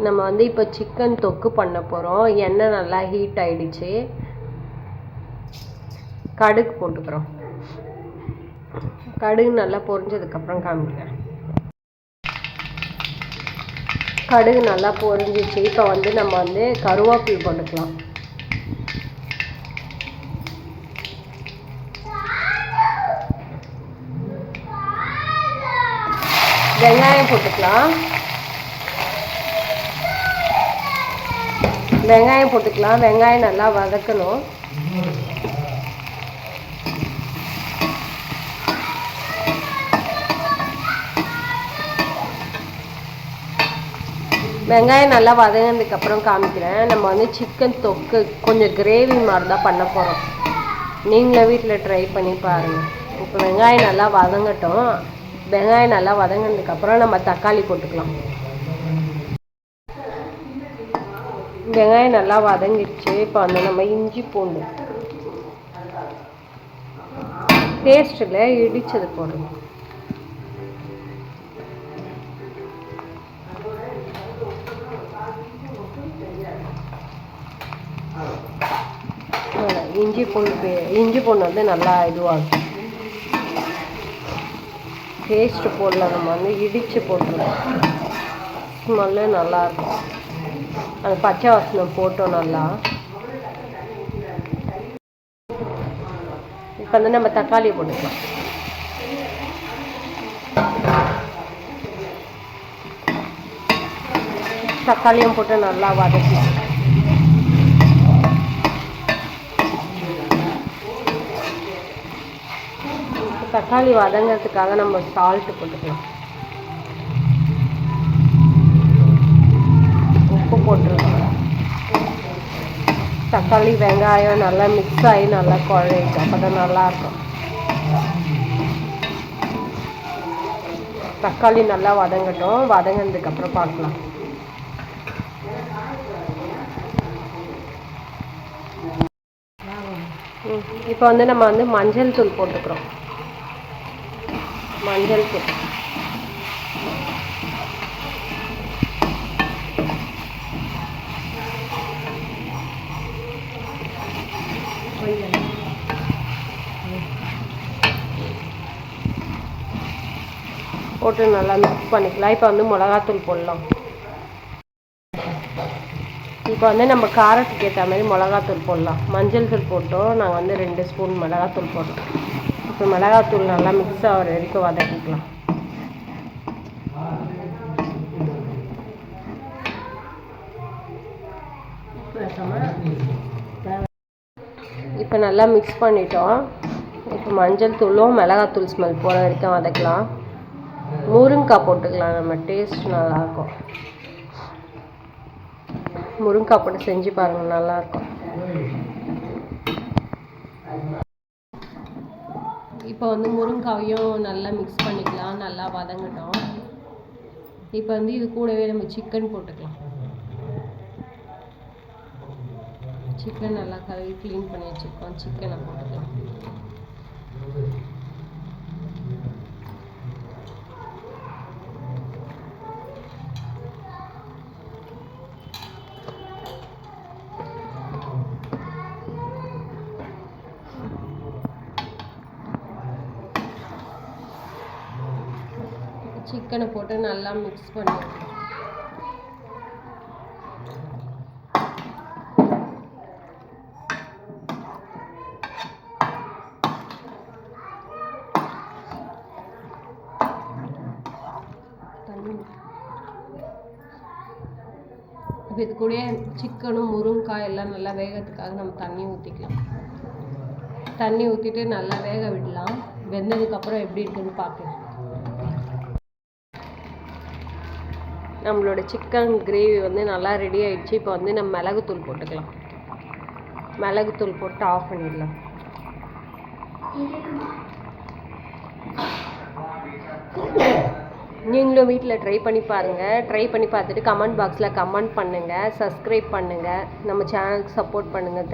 நம்ம வந்து இப்போ சிக்கன் தொக்கு பண்ண போகிறோம். எண்ணெய் நல்லா ஹீட் ஆகிடுச்சு. கடுகு போட்டுக்கிறோம். கடுகு நல்லா பொரிஞ்சதுக்கப்புறம் காமிக்கிறேன். கடுகு நல்லா பொரிஞ்சிச்சு. இப்போ வந்து நம்ம வந்து கருவேப்பிலை போட்டுக்கலாம். வெங்காயம் போட்டுக்கலாம். வெங்காயம் நல்லா வதக்கணும். வெங்காயம் நல்லா வதங்கினதுக்கப்புறம் காமிக்கிறேன். நம்ம வந்து சிக்கன் தொக்கு கொஞ்சம் கிரேவி மாதிரி தான் பண்ண போகிறோம். நீங்களே வீட்டில் ட்ரை பண்ணி பாருங்கள். இப்போ வெங்காயம் நல்லா வதங்கட்டும். வெங்காயம் நல்லா வதங்கினதுக்கப்புறம் நம்ம தக்காளி போட்டுக்கலாம். வெங்காயம் நல்லா வதங்கிடுச்சு. இப்போ வந்து நம்ம இஞ்சி பூண்டு பேஸ்ட்டில் இடித்தது போடணும். இஞ்சி பூண்டு வந்து நல்லா இதுவாகும். பேஸ்ட்டு போடல, நம்ம வந்து இடித்து போட்டுருவோம். ஸ்மெல்லு நல்லாயிருக்கும். அது பச்சை வாசனை போட்டோம் நல்லா. இப்போ வந்து நம்ம தக்காளி போட்டுக்கலாம். தக்காளியும் போட்டு நல்லா வதக்கலாம். தக்காளி வதங்கிறதுக்காக நம்ம சால்ட்டு போட்டுக்கலாம். உப்பு போட்டுருக்கோம். தக்காளி வெங்காயம் நல்லா மிக்ஸ் ஆகி நல்லா குழைக்கும். அப்போ தான் நல்லாயிருக்கும். தக்காளி நல்லா வதங்கட்டும். வதங்கினதுக்கப்புறம் பார்க்கலாம். இப்போ வந்து நம்ம வந்து மஞ்சள் தூள் போட்டுக்கிறோம். மஞ்சள் தூள் போட்டு நல்லா மிக்ஸ் பண்ணிக்கலாம். இப்போ வந்து மிளகாத்தூள் போடலாம். இப்போ வந்து நம்ம காரத்துக்கு ஏற்ற மாதிரி மிளகாத்தூள் போடலாம். மஞ்சள் தூள் போட்டோம். நாங்கள் வந்து 2 ஸ்பூன் மிளகாத்தூள் போட்டோம். இப்போ மிளகாத்தூள் நல்லா மிக்ஸ் ஆகிற வரைக்கும் வதக்கிக்கலாம். இப்போ நல்லா மிக்ஸ் பண்ணிட்டோம். இப்போ மஞ்சள் தூளும் மிளகாத்தூள் ஸ்மெல் போகிற வரைக்கும் வதக்கலாம். முருங்கைக்காய் போட்டுக்கலாம். நம்ம டேஸ்ட் நல்லாயிருக்கும். முருங்கைக்காய் போட்டு செஞ்சு பாருங்கள், நல்லாயிருக்கும். இப்போ வந்து முருங்கைக்காயும் நல்லா மிக்ஸ் பண்ணிக்கலாம். நல்லா வதங்கட்டும். இப்போ வந்து இது கூடவே நம்ம சிக்கன் போட்டுக்கலாம். சிக்கன் நல்லா கழுவி க்ளீன் பண்ணி வச்சுருக்கோம். சிக்கனை போட்டுக்கலாம். சிக்கனை போட்டு நல்லா மிக்ஸ் பண்ணிடுவோம். இப்போ இது கூட சிக்கனும் முருங்கைக்காய் எல்லாம் நல்லா வேகிறதுக்காக நம்ம தண்ணி ஊற்றிக்கலாம். தண்ணி ஊற்றிட்டு நல்லா வேக விடலாம். வெந்ததுக்கப்புறம் எப்படி இருக்குன்னு பார்க்கலாம். நம்மளோட சிக்கன் கிரேவி வந்து நல்லா ரெடி ஆகிடுச்சு. இப்போ வந்து நம்ம மிளகுத்தூள் போட்டுக்கலாம். மிளகுத்தூள் போட்டு ஆஃப் பண்ணிடலாம். நீங்களும் வீட்டில் ட்ரை பண்ணி பாருங்கள். ட்ரை பண்ணி பார்த்துட்டு கமெண்ட் பாக்ஸில் கமெண்ட் பண்ணுங்கள். சப்ஸ்கிரைப் பண்ணுங்கள். நம்ம சேனலுக்கு சப்போர்ட் பண்ணுங்கள்.